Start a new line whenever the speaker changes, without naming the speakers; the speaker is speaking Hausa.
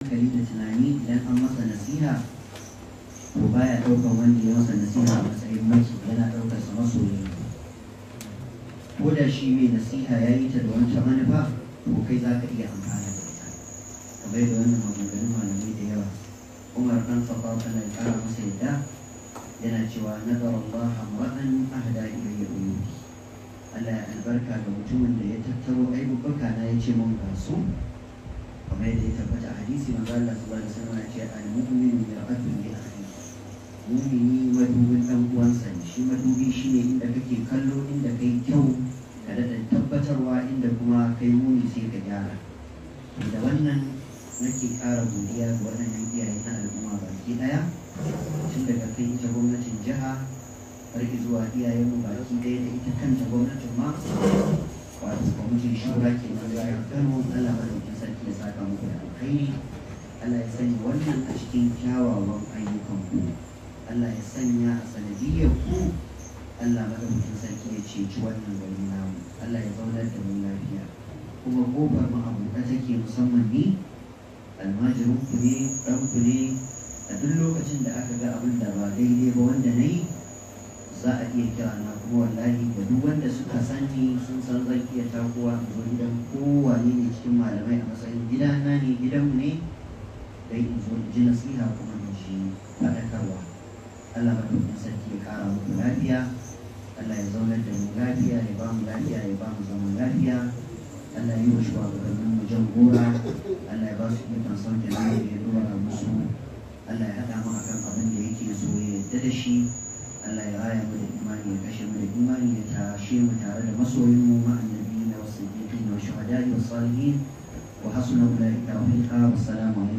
hankali da tunani idan an masa nasiha to baya ɗaukar wanda ya masa nasiha a matsayin maki, yana ɗaukar sa masoyi. Ko da shi mai nasiha ya yi ta da wancan manufa to kai za ka iya amfana da ita. Kamar da wannan maganganun malamai da yawa, Umar ɗan Khattab Allah ya ƙara masa yadda yana cewa nadara Allah amra'an ahda ilayya uyubi. Allah ya albarka ga mutumin da ya tattaro aibubuka na ya ce mun ga su, kamar yadda ya tabbata a hadisi manzo Allah sallallahu alaihi wasallam ya ce al-mu'minu mir'atun li akhihi. Mu'mini madubin dan uwansa ne. Shi madubi shine inda kake kallo, inda kai kyau ka daɗa tabbatarwa, inda kuma kai muni sai ka gyara. Da wannan nake ƙara godiya ga waɗannan iyaye na al'umma baki ɗaya, tun daga kai ita gwamnatin jiha har zuwa iyayenmu baki ɗaya da ita kanta gwamnatin ma, wato kwamitin shura ke nan jihar Kano. Allah madaukakin sarki ya saka muku da alkhairi. Allah ya sanya wannan a cikin kyawawan ayyukan ku. Allah ya sanya a sanadiyyar ku Allah madaukakin sarki ya ceci wannan gari namu. Allah ya zaunar da mu lafiya. Kuma kofar mu a buɗe take, musamman ni almajirin ku ne, ɗan ku ne. A duk lokacin da aka ga abin da ba daidai ba wanda na yi, za a iya kira na, kuma wallahi da duk wanda suka sani sun san zan iya takowa in zo gidan kowane ne cikin malamai a matsayin gidana ne, gidanmu ne, dai in zo in ji nasiha kuma in ji faɗakarwa. Allah madaukakin sarki ya ƙara muku lafiya, Allah ya zaunar da mu lafiya, ya ba mu lafiya, ya ba mu zaman lafiya. Allah yi wa shugabannin mu jan gora, Allah ya ba su ikon sauke nauyi da ya dora musu. Allah ya haɗa mu akan abin da yake so ya yarda da shi. Allah ya raya mu da imani, ya kashe mu da imani, ya tashe mu tare da masoyin mu ma'an nabiyina was siddiqin wa shuhada'i was salihin wa hasuna ulaika rafiqa. Wassalamu alaikum.